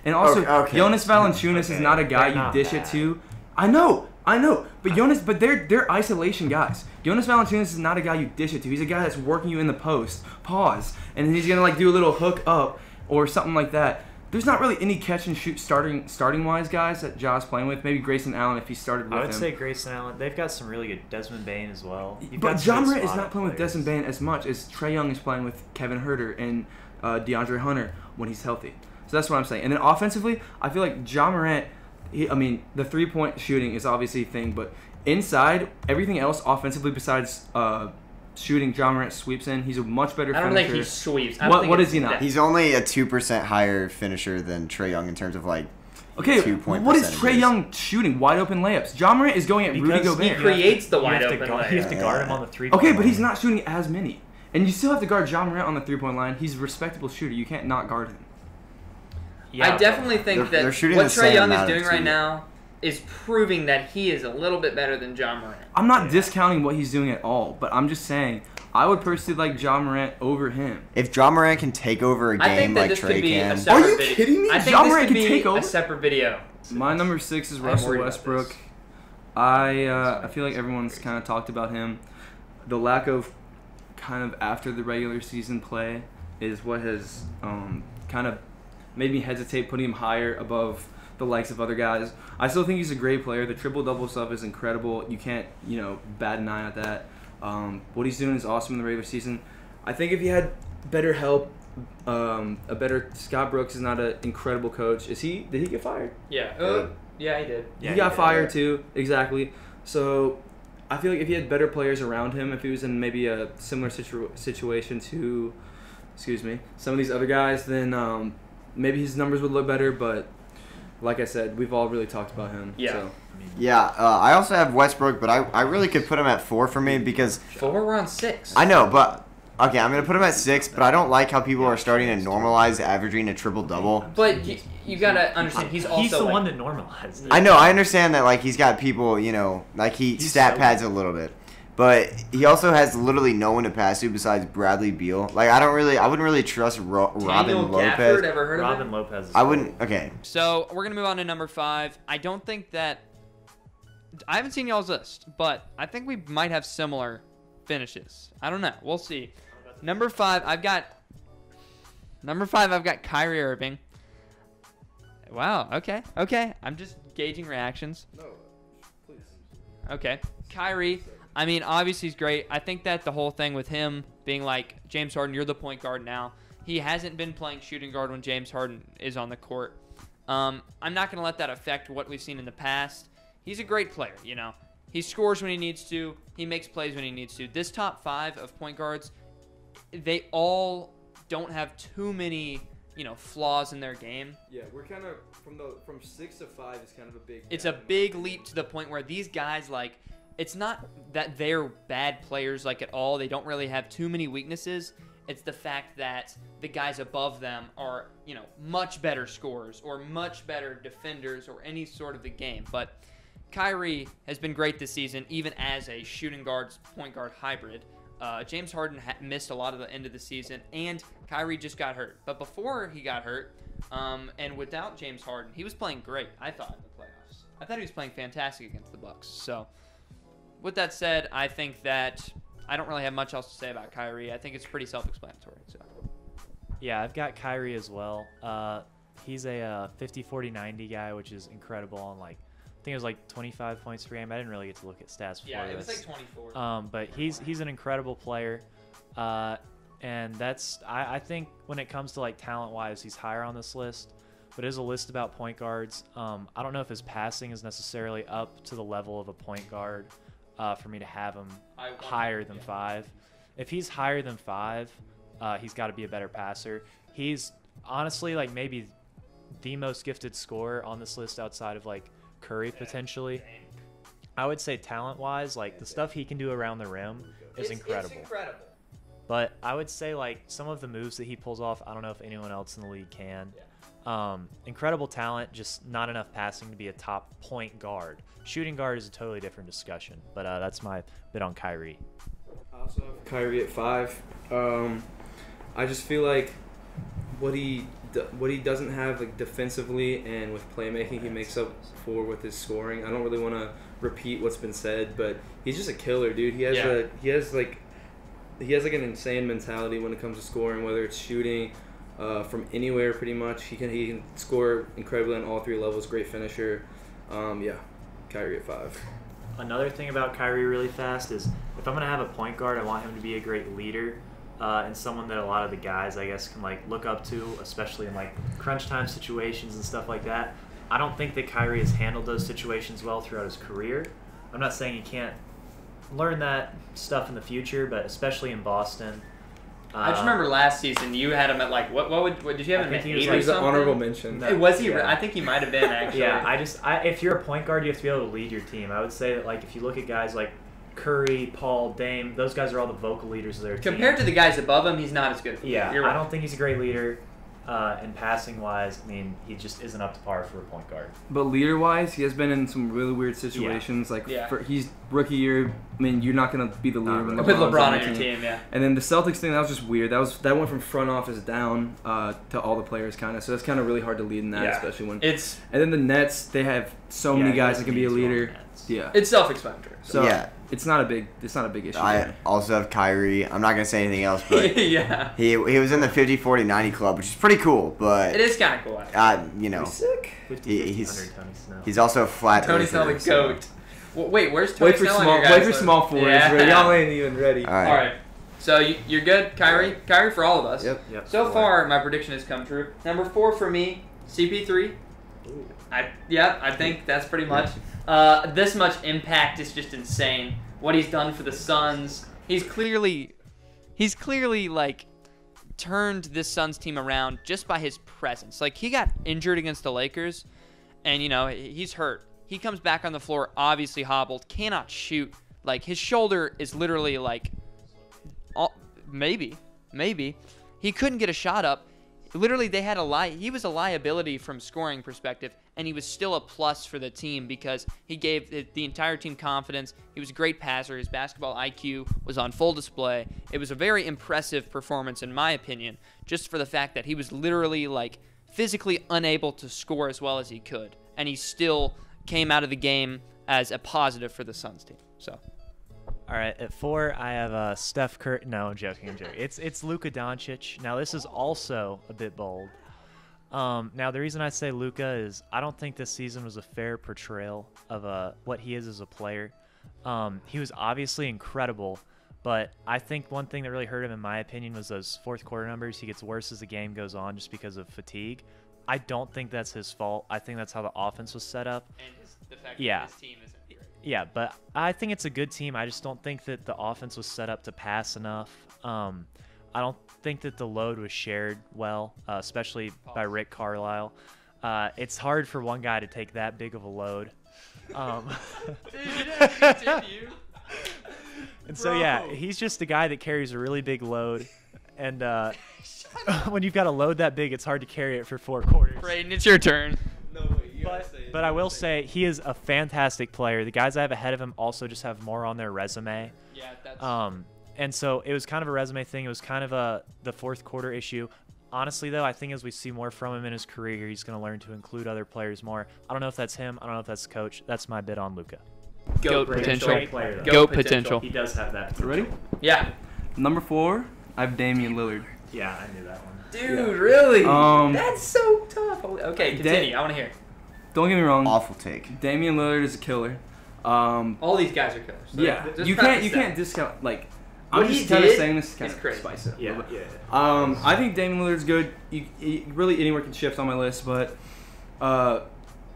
And also, Okay. Jonas Valanciunas is not a guy They're you not dish it bad. to. I know, but they're isolation guys. Jonas Valanciunas is not a guy you dish it to. He's a guy that's working you in the post, pause, and then he's gonna like do a little hook up or something like that. There's not really any catch and shoot starting wise guys that Ja's playing with. Maybe Grayson Allen if he started with I would him. say Grayson Allen. They've got some really good. Desmond Bain as well. You've But got some Ja good Morant is spot not playing with players. Desmond Bain as much as Trae Young is playing with Kevin Herter and DeAndre Hunter when he's healthy. So that's what I'm saying. And then offensively, I feel like Ja Morant the 3-point shooting is obviously a thing, but inside, everything else offensively besides shooting, John Morant sweeps in. He's a much better finisher. I don't think he sweeps. What is he not? He's only a 2% higher finisher than Trae Young in terms of like. Okay, 2-point what is percentages. Trae Young shooting? Wide open layups. John Morant is going at Rudy Because Gobert. He creates the You wide have to open guard- layup. You have to guard him on the 3-point Okay, but line. he's not shooting as many. And you still have to guard John Morant on the 3-point line. He's a respectable shooter. You can't not guard him. I definitely think They're that shooting what the Trae same Young is amount of doing right two. now is proving that he is a little bit better than John Morant. I'm not discounting what he's doing at all, but I'm just saying I would personally like John Morant over him. If John Morant can take over a I think game that like this could Trae be a can, separate Are you video. kidding me? I think John this Morant could can be take over? a separate video. My number 6 is I'm Russell worried about Westbrook. this. I feel like everyone's kind of talked about him. The lack of kind of after the regular season play is what has kind of made me hesitate putting him higher above the likes of other guys. I still think he's a great player. The triple-double stuff is incredible. You can't, bat an eye at that. What he's doing is awesome in the regular season. I think if he had better help, Scott Brooks is not an incredible coach. Did he get fired? Yeah. Yeah, he did. He got fired too, exactly. So I feel like if he had better players around him, if he was in maybe a similar situation to, some of these other guys, then maybe his numbers would look better. But like I said, we've all really talked about him. Yeah. So. yeah, I also have Westbrook, but I really could put him at 4 for me because 4, we're on 6. I know, but okay, I'm gonna put him at 6, but I don't like how people are starting to normalize averaging a triple-double. But you gotta understand, he's also He's the like, one that normalized it. I know, I understand that, like, he's got people, like, he He's stat so pads a little bit. But he also has literally no one to pass to besides Bradley Beal. Like, I wouldn't really trust Robin Daniel Lopez. Gafford, ever heard of Robin him? Lopez. I wouldn't, okay. So we're gonna move on to number 5. I don't think that I haven't seen y'all's list, but I think we might have similar finishes. I don't know. We'll see. Number 5, I've got Kyrie Irving. Wow. Okay. I'm just gauging reactions. No, please. Okay. Kyrie, I mean, obviously he's great. I think that the whole thing with him being like, James Harden, you're the point guard now. He hasn't been playing shooting guard when James Harden is on the court. I'm not going to let that affect what we've seen in the past. He's a great player, He scores when he needs to. He makes plays when he needs to. This top 5 of point guards, they all don't have too many, flaws in their game. Yeah, we're kind of from 6 to 5 is kind of a big. It's a big leap to the point where these guys, like, it's not that they're bad players, like, at all. They don't really have too many weaknesses. It's the fact that the guys above them are, much better scorers or much better defenders or any sort of the game. But Kyrie has been great this season, even as a shooting guard, point guard hybrid. James Harden missed a lot of the end of the season, and Kyrie just got hurt. But before he got hurt, and without James Harden, he was playing great, I thought, in the playoffs. I thought he was playing fantastic against the Bucks. So, with that said, I think that I don't really have much else to say about Kyrie. I think it's pretty self-explanatory. So. Yeah, I've got Kyrie as well. He's a 50-40-90 guy, which is incredible on, like, I think it was like 25 points per game. I didn't really get to look at stats before Yeah, it was this. like 24. But he's an incredible player, and that's I think when it comes to like talent-wise, he's higher on this list. But it is a list about point guards. I don't know if his passing is necessarily up to the level of a point guard for me to have him higher than 5. If he's higher than 5, he's got to be a better passer. He's honestly like maybe the most gifted scorer on this list outside of like Curry potentially. I would say talent-wise, like the stuff he can do around the rim is incredible. It's incredible. But I would say like some of the moves that he pulls off, I don't know if anyone else in the league can. Incredible talent, just not enough passing to be a top point guard. Shooting guard is a totally different discussion, but that's my bit on Kyrie. I also have Kyrie at 5. I just feel like what he doesn't have like defensively and with playmaking, he makes up for with his scoring. I don't really want to repeat what's been said, but he's just a killer, dude. He has like an insane mentality when it comes to scoring, whether it's shooting from anywhere, pretty much. He can score incredibly on all 3 levels. Great finisher. Kyrie at 5. Another thing about Kyrie really fast is if I'm going to have a point guard, I want him to be a great leader and someone that a lot of the guys, I guess, can like look up to, especially in like crunch time situations and stuff like that. I don't think that Kyrie has handled those situations well throughout his career. I'm not saying he can't learn that stuff in the future, but especially in Boston. I just remember last season you had him at like what did you have him at 8 or He's an something? honorable mention. No. Was he? Yeah. I think he might have been actually. Yeah, if you're a point guard, you have to be able to lead your team. I would say that like if you look at guys like Curry, Paul, Dame, those guys are all the vocal leaders of their team. Compared to the guys above him, he's not as good. Yeah, You're right. I don't think he's a great leader. And passing wise, I mean, he just isn't up to par for a point guard. But leader wise, he has been in some really weird situations. Like he's rookie year. I mean, you're not gonna be the leader when with LeBron's LeBron on your team. Yeah. And then the Celtics thing, that was just weird. That went from front office down to all the players kind of. So it's kind of really hard to lead in that, especially when And then the Nets, they have so many guys that can be a leader. Yeah. It's self-explanatory. So it's not a big issue. I also have Kyrie. I'm not gonna say anything else, but yeah, he was in the 50, 40, 90 club, which is pretty cool. But it is kind of cool. You know, He's sick. 50, he's also a flat. Tony Snell the goat. Well, wait, where's Tony Wait for Snell? small forwards. Yeah. Y'all ain't even ready. All All right. So you're good, Kyrie. Kyrie for all of us. Yep. So far, my prediction has come true. Number 4 for me, CP3. Ooh. I think that's pretty much. This much impact is just insane. What he's done for the Suns. He's clearly like turned this Suns team around just by his presence. Like he got injured against the Lakers, and he's hurt. He comes back on the floor, obviously hobbled, cannot shoot. Like his shoulder is literally like, maybe he couldn't get a shot up. Literally, they had he was a liability from scoring perspective, and he was still a plus for the team because he gave the entire team confidence. He was a great passer. His basketball IQ was on full display. It was a very impressive performance, in my opinion, just for the fact that he was literally like physically unable to score as well as he could, and he still came out of the game as a positive for the Suns team. So. All right, at 4, I have Steph Curry. No, I'm joking. It's Luka Doncic. Now, this is also a bit bold. Now, the reason I say Luka is I don't think this season was a fair portrayal of what he is as a player. He was obviously incredible, but I think one thing that really hurt him, in my opinion, was those fourth quarter numbers. He gets worse as the game goes on just because of fatigue. I don't think that's his fault. I think that's how the offense was set up. And the fact that his team isn't great. Yeah, but I think it's a good team. I just don't think that the offense was set up to pass enough. I don't think that the load was shared well, especially by Rick Carlisle. It's hard for one guy to take that big of a load. And so, yeah, he's just a guy that carries a really big load. And when you've got a load that big, it's hard to carry it for 4 quarters. Braden, it's your turn. But I will say he is a fantastic player. The guys I have ahead of him also just have more on their resume. Yeah, that's and so it was kind of a resume thing. It was kind of the fourth quarter issue. Honestly, though, I think as we see more from him in his career, he's going to learn to include other players more. I don't know if that's him. I don't know if that's the coach. That's my bid on Luka. Goat potential. Great player, though. Goat potential. He does have that potential. Ready? Yeah. Number 4, I have Damian Lillard. Yeah, I knew that one. Dude, really? Um, That's so tough. Okay, continue. I want to hear. Don't get me wrong. awful take. Damian Lillard is a killer. All these guys are killers. So Yeah, just you preface can't that. discount like. What I'm he just kind of did saying this to kind is of crazy. spice it. Yeah. I think Damian Lillard's good. Really anywhere can shift on my list, but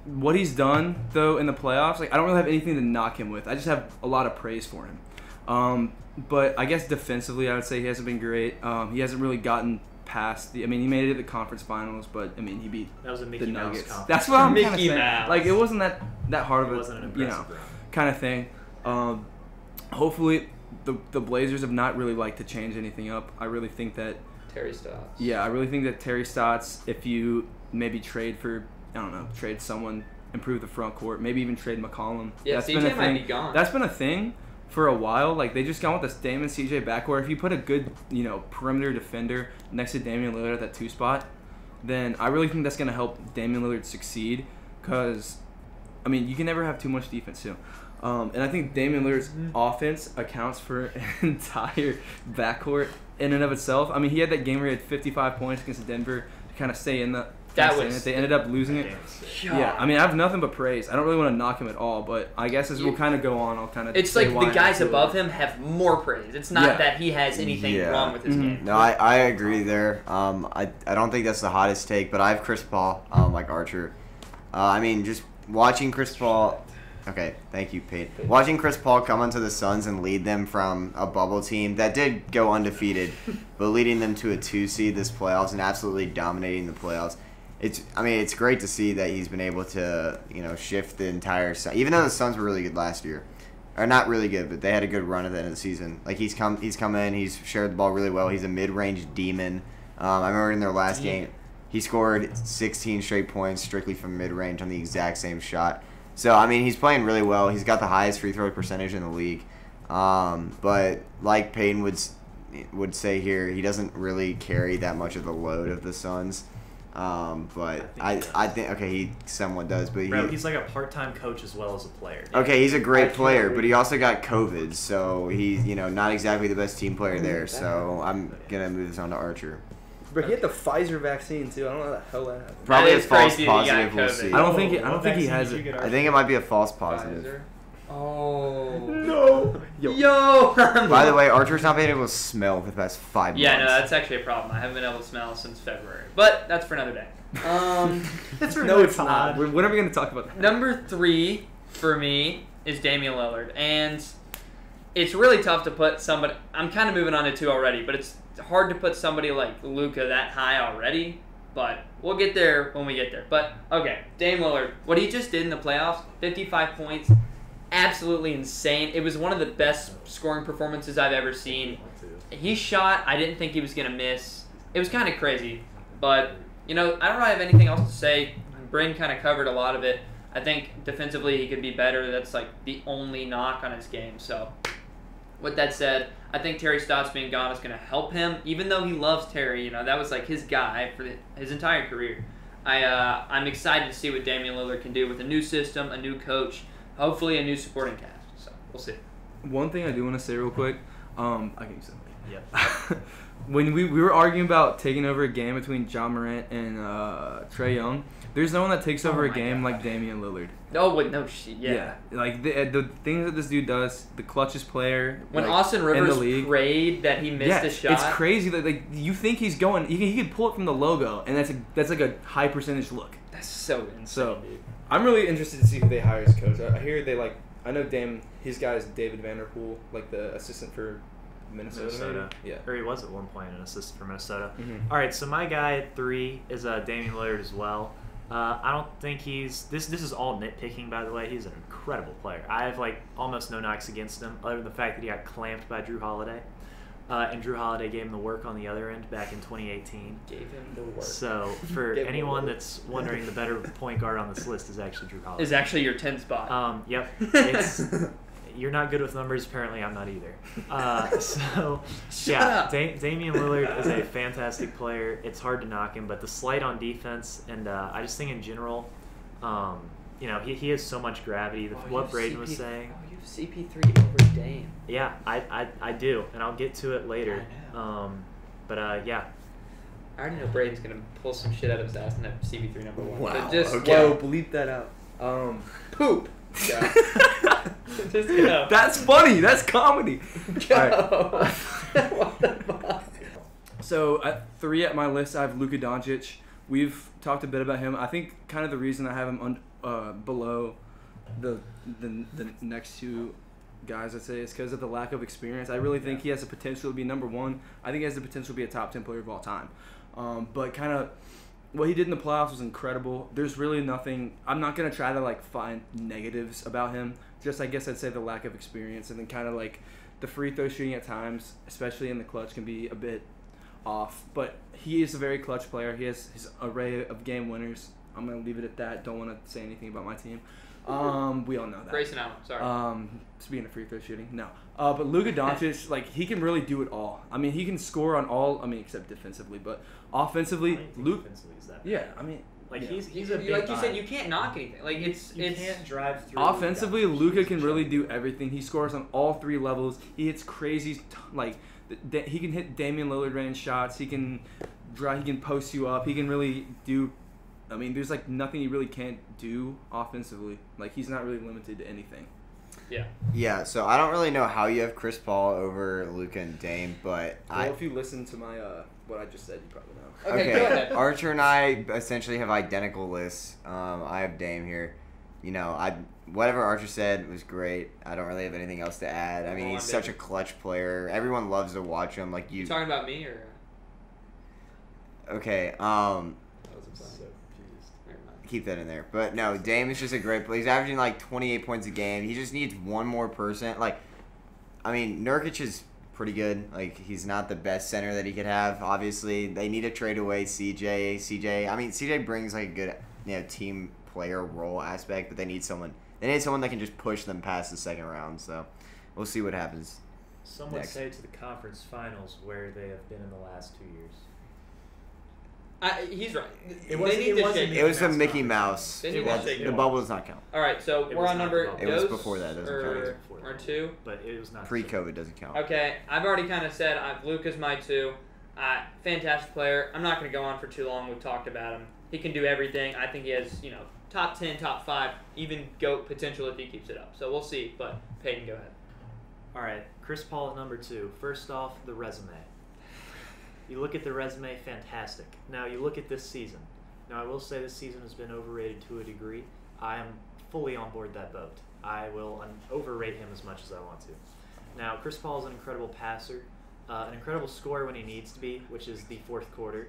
what he's done though in the playoffs, like I don't really have anything to knock him with. I just have a lot of praise for him. But I guess defensively, I would say he hasn't been great. He hasn't really gotten past the. I mean, he made it to the conference finals, but I mean, he beat That was a the Mickey Mouse Nuggets. conference. That's what I'm kind of Mickey saying. Mouse. Like it wasn't that hard of It a wasn't an impressive run. kind of thing. Hopefully, the Blazers have not really liked to change anything up. I really think that. Terry Stotts. Yeah, I really think that Terry Stotts, if you maybe trade someone, improve the front court, maybe even trade McCollum. Yeah, That's CJ been a might thing. be gone. That's been a thing for a while. Like they just gone with this Dame and CJ backcourt. If you put a good, perimeter defender next to Damian Lillard at that 2 spot, then I really think that's going to help Damian Lillard succeed. Because, I mean, you can never have too much defense too. And I think Damian Lillard's offense accounts for an entire backcourt in and of itself. I mean, he had that game where he had 55 points against Denver to kind of stay in the. They ended up losing it. Yeah, I mean, I have nothing but praise. I don't really want to knock him at all, but I guess as we'll kind of go on, I'll kind of. It's say like why the guys I feel above him have more praise. It's not that he has anything wrong with his game. No, I agree there. I don't think that's the hottest take, but I have Chris Paul, like Archer. I mean, just watching Chris Paul. Okay, thank you, Pete. Watching Chris Paul come onto the Suns and lead them from a bubble team that did go undefeated, but leading them to a 2 seed this playoffs and absolutely dominating the playoffs. It's great to see that he's been able to, shift the entire. Even though the Suns were really good last year, or not really good, but they had a good run at the end of the season. Like he's come in, he's shared the ball really well. He's a mid-range demon. I remember in their last game, he scored 16 straight points strictly from mid-range on the exact same shot. So, I mean, he's playing really well. He's got the highest free throw percentage in the league. But like Peyton would say here, he doesn't really carry that much of the load of the Suns. But I think okay, he somewhat does. But he's like a part-time coach as well as a player. Okay, he's a great player, but he also got COVID, so he's not exactly the best team player there. So I'm gonna move this on to Archer. But he had the Pfizer vaccine too. I don't know how the hell that happened. Probably a That is false crazy that he got positive. We'll COVID. see. I don't think he has it. I think it might be a false positive. Pfizer. Oh. No. Yo. By the way, Archer's not been able to smell for the past 5 months. Yeah, no, that's actually a problem. I haven't been able to smell since February. But that's for another day. That's No, it's not. When are we going to talk about that? Number 3 for me is Damian Lillard. And it's really tough to put somebody... I'm kind of moving on to 2 already, but it's hard to put somebody like Luka that high already. But we'll get there when we get there. But, okay, Dame Lillard. What he just did in the playoffs, 55 points, absolutely insane. It was one of the best scoring performances I've ever seen. He shot. I didn't think he was going to miss. It was kind of crazy. But, I don't really have anything else to say. Bryn kind of covered a lot of it. I think defensively he could be better. That's like the only knock on his game. So, with that said, I think Terry Stotts being gone is going to help him. Even though he loves Terry, that was like his guy for his entire career. I'm excited to see what Damian Lillard can do with a new system, a new coach, hopefully a new supporting cast. So we'll see. One thing I do want to say real quick, I can use something. Yep. When we were arguing about taking over a game between John Morant and Trae Young, there's no one that takes over a game like Damian Lillard. Oh, wait, no shit, yeah. Like the things that this dude does, the clutchest player. When like, Austin Rivers prayed that he missed a shot. It's crazy that like you think he's going, he could pull it from the logo, and that's like a high percentage look. That's so insane, So, dude. I'm really interested to see who they hire as coach. I hear I know Dame, his guy is David Vanderpool, like the assistant for Minnesota. Maybe? Yeah. Or he was at one point an assistant for Minnesota. Mm-hmm. All right, so my guy at 3 is Damian Lillard as well. I don't think he's this is all nitpicking, by the way. He's an incredible player. I have almost no knocks against him, other than the fact that he got clamped by Drew Holiday, and Drew Holiday gave him the work on the other end back in 2018. Gave him the work. So for anyone that's wondering, the better point guard on this list is actually Drew Holiday. Is actually your 10 spot. Yep. You're not good with numbers. Apparently, I'm not either. Damian Lillard is a fantastic player. It's hard to knock him, but the slight on defense, and I just think in general, he has so much gravity. What Braden was saying. Oh, you have CP3 over Dame. Yeah, I do, and I'll get to it later. Yeah. I already know Braden's gonna pull some shit out of his ass and have CP3 number 1. Wow. But just Whoa, bleep that out. Poop. Yeah. Just go. That's funny. That's comedy. Go. All right. What the fuck? So at 3 at my list, I have Luka Doncic. We've talked a bit about him. I think kind of the reason I have him below the next 2 guys, I'd say, is because of the lack of experience. I really think he has the potential to be number 1. I think he has the potential to be a top 10 player of all time. But kind of what he did in the playoffs was incredible. There's really nothing. I'm not gonna try to find negatives about him. Just I guess I'd say the lack of experience, and then kind of the free throw shooting at times, especially in the clutch, can be a bit off. But he is a very clutch player. He has his array of game winners. I'm gonna leave it at that. Don't want to say anything about my team. We all know that. Grayson Allen, sorry. Speaking of free throw shooting, no. But Luka Doncic, he can really do it all. I mean, he can score on all. I mean, except defensively, but offensively, Luka. Yeah, I mean, he's a big like you guy. said, you can't knock anything. You can't drive through. Offensively, Luka can really do everything. He scores on all 3 levels. He hits crazy, he can hit Damian Lillard range shots. He can drive. He can post you up. He can really do. I mean, there's nothing he really can't do offensively. He's not really limited to anything. Yeah. Yeah, so I don't really know how you have Chris Paul over Luka and Dame, but Well, if you listen to my what I just said, you probably know. Okay, go ahead. Archer and I essentially have identical lists. I have Dame here. You know, whatever Archer said was great. I don't really have anything else to add. I mean, he's such a clutch player. Everyone loves to watch him. Like You talking about me or? Okay. I was so confused. Never mind. Keep that in there. But no, Dame is just a great player. He's averaging like 28 points a game. He just needs one more person. Like, I mean, Nurkic is pretty good. Like, he's not the best center that he could have. Obviously, they need to trade away CJ. I mean, CJ brings like a good, team player role aspect, but they need someone. They need someone that can just push them past the second round. So, we'll see what happens. Some would next. say to the conference finals where they have been in the last 2 years. He's right. It was the Mickey Mouse. They need to shake The bubble does not count. All right, so It we're was on not number. the bubble. It was dose before that. It doesn't count. It was or, before or that. two. But it was not Pre-COVID doesn't count. Okay, I've already kind of said Luka's my 2. Fantastic player. I'm not going to go on for too long. We've talked about him. He can do everything. I think he has, top 10, top 5, even GOAT potential if he keeps it up. So we'll see. But Peyton, go ahead. All right, Chris Paul at number 2. First off, the resume. You look at the resume, fantastic. Now you look at this season. Now I will say this season has been overrated to a degree. I am fully on board that boat. I will overrate him as much as I want to. Now Chris Paul is an incredible passer, an incredible scorer when he needs to be, which is the fourth quarter.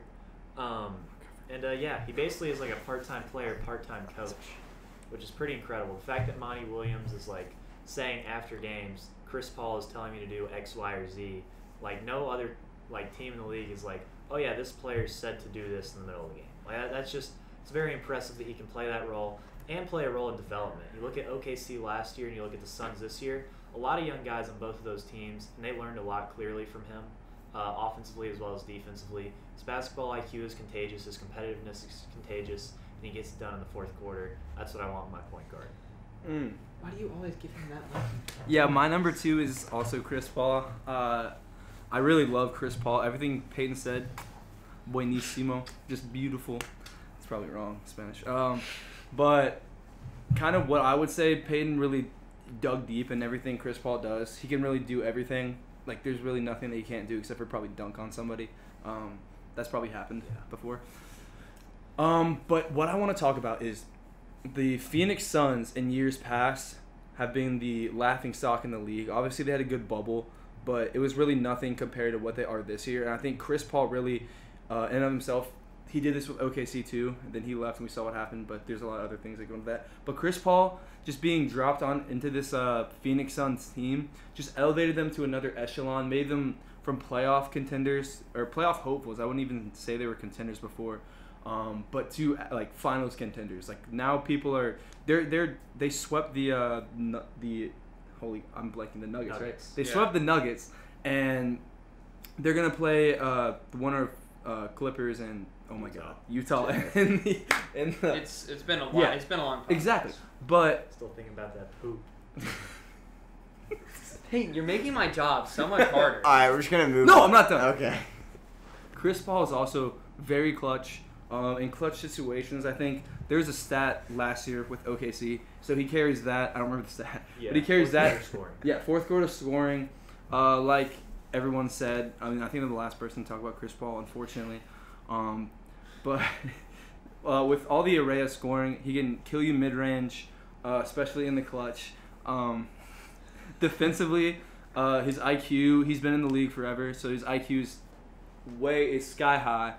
He basically is like a part-time player, part-time coach, which is pretty incredible. The fact that Monty Williams is like saying after games, Chris Paul is telling me to do X, Y, or Z. Like no other team in the league is like, oh yeah, this player said to do this in the middle of the game. Like that's just, it's very impressive that he can play that role and play a role in development. You look at OKC last year and you look at the Suns this year. A lot of young guys on both of those teams, and they learned a lot clearly from him, offensively as well as defensively. His basketball IQ is contagious, his competitiveness is contagious, and he gets it done in the fourth quarter. That's what I want in my point guard. Why do you always give him that much? Yeah, my number 2 is also Chris Paul. I really love Chris Paul. Everything Peyton said, buenísimo, just beautiful. It's probably wrong, Spanish. But kind of what I would say, Peyton really dug deep in everything Chris Paul does. He can really do everything. Like, there's really nothing that he can't do except for probably dunk on somebody. That's probably happened before. But what I want to talk about is the Phoenix Suns in years past have been the laughingstock in the league. Obviously, they had a good bubble, but it was really nothing compared to what they are this year. And I think Chris Paul really, in and of himself, he did this with OKC too, and then he left and we saw what happened, but there's a lot of other things that go into that. But Chris Paul just being dropped on into this Phoenix Suns team just elevated them to another echelon, made them from playoff contenders, or playoff hopefuls. I wouldn't even say they were contenders before, but to like finals contenders. Like now people are, they swept the I'm blanking, the Nuggets, right? They swept the Nuggets, and they're going to play the winner of Clippers and Utah. It's been a while. Yeah. It's been a long time. Exactly. But Still thinking about that poop. Hey, you're making my job so much harder. All right, we're just gonna move. No, on. I'm not done. Okay. Chris Paul is also very clutch in clutch situations. I think there's a stat last year with OKC, so he carries that. I don't remember the stat, but he carries that. Yeah, fourth quarter scoring. Like everyone said, I mean, I think I'm the last person to talk about Chris Paul, unfortunately. But with all the array of scoring, he can kill you mid-range, especially in the clutch. Defensively, his IQ, he's been in the league forever, so his IQ is sky high.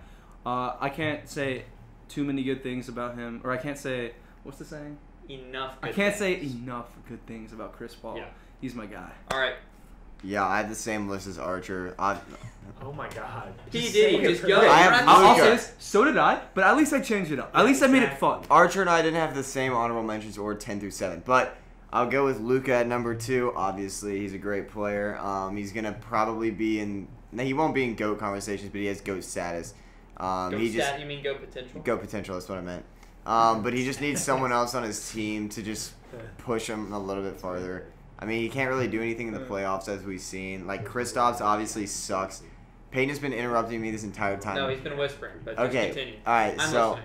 I can't say too many good things about him, or I can't say, what's the saying? Enough. I can't say enough good things about Chris Paul. Yeah. He's my guy. All right. Yeah, I had the same list as Archer. Oh my God. He did. Just go. I have I'll Luka. say this, so did I, but at least I changed it up. At least I made it fun. Archer and I didn't have the same honorable mentions or 10 through 7, but I'll go with Luka at number 2. Obviously, he's a great player. He's gonna probably be in. He won't be in GOAT conversations, but he has GOAT status. You mean GOAT potential? GOAT potential. That's what I meant. But he just needs someone else on his team to just push him a little bit farther. I mean, he can't really do anything in the playoffs, as we've seen. Like, Kristaps obviously sucks. Peyton has been interrupting me this entire time. No, he's been whispering, but just continue. All right, I'm so,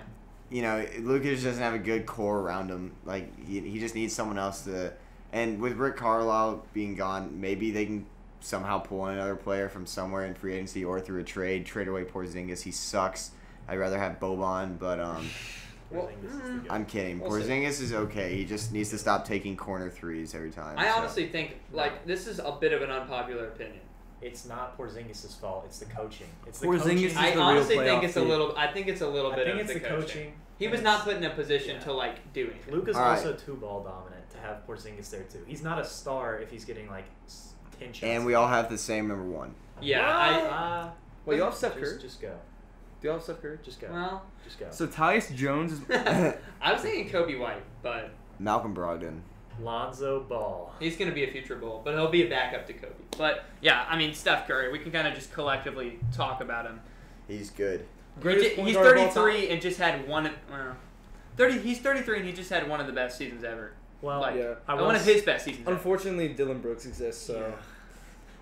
listening. Luka just doesn't have a good core around him. Like, he just needs someone else to... And with Rick Carlisle being gone, maybe they can somehow pull in another player from somewhere in free agency or through a trade. Trade away Porzingis. He sucks. I'd rather have Boban, but I'm kidding. Porzingis is okay. He just needs to stop taking corner threes every time. I honestly think this is a bit of an unpopular opinion. It's not Porzingis' fault. It's the coaching. It's the Porzingis coaching. is I the real honestly think playoff it's a team. little. I think it's a little bit I think of it's the the coaching. He and was it's- not put in a position yeah. to do anything. Luka's All right. also too ball dominant to have Porzingis there too. He's not a star if he's getting 10 shots. And we all have the same number one. Yeah, Well, you all have Steph Curry. Just go. Do you all have Steph Curry? Just go. Well, Just go. So Tyus Jones is. I was thinking Kobe White, but Malcolm Brogdon. Lonzo Ball. he's going to be a future Bull, but he'll be a backup to Kobe. But yeah, I mean Steph Curry. We can kind of just collectively talk about him. He's good. He's 33 and just had one. 30. He's 33 and he just had one of the best seasons ever. Well, Yeah. One of his best seasons. ever. Unfortunately, Dylan Brooks exists, so Yeah.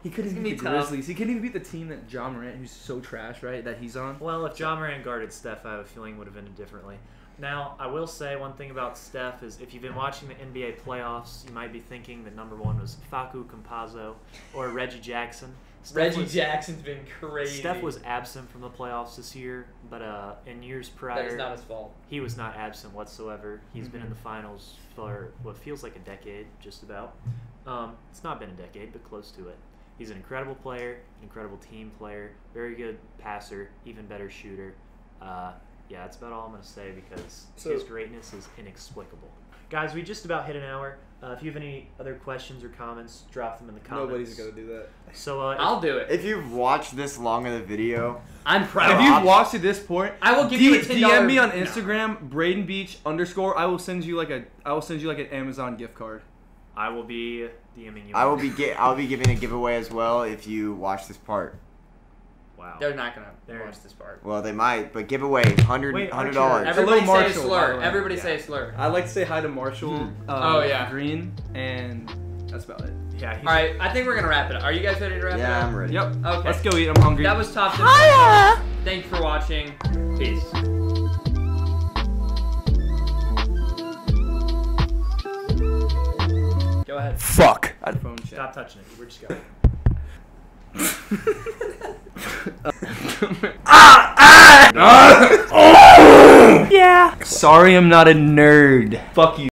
he couldn't It's even gonna beat be the tough. Grizzlies. He couldn't even beat the team that John Morant, who's so trash, right? That he's on. Well, if John Moran guarded Steph, I have a feeling would have ended differently. Now, I will say one thing about Steph is if you've been watching the NBA playoffs, you might be thinking that number one was Facu Campazzo or Reggie Jackson. Jackson's been crazy. Steph was absent from the playoffs this year, but in years That prior, is not his fault. he was not absent whatsoever. He's been in the finals for what feels like a decade, just about. It's not been a decade, but close to it. He's an incredible player, an incredible team player, very good passer, even better shooter. Yeah, that's about all I'm going to say because his greatness is inexplicable. Guys, we just about hit an hour. If you have any other questions or comments, drop them in the comments. Nobody's gonna do that. So I'll do it. If you've watched this long of the video, I'm proud. If you've watched to this point, I will give you a $10 DM me on no. Instagram, Braden Beach _ I will send you like an Amazon gift card. I will be DMing you. I'll be giving a giveaway as well if you watch this part. Wow. They're not gonna There. watch this part. Well, they might, but giveaway $100. Wait, $100. Everybody say a Marshall, by slur. the way. Everybody Yeah. say a slur. I'd like to say hi to Marshall. Oh, yeah. Green, and that's about it. Yeah. All right, I think we're gonna wrap it up. Are you guys ready to wrap it Yeah, up? I'm ready. Yep. Okay. Let's go eat. I'm hungry. That was Top 10. Thanks for watching. Peace. Go ahead. Fuck. Phone chat. Stop touching it. We're just going. Yeah. Sorry, I'm not a nerd. Fuck you.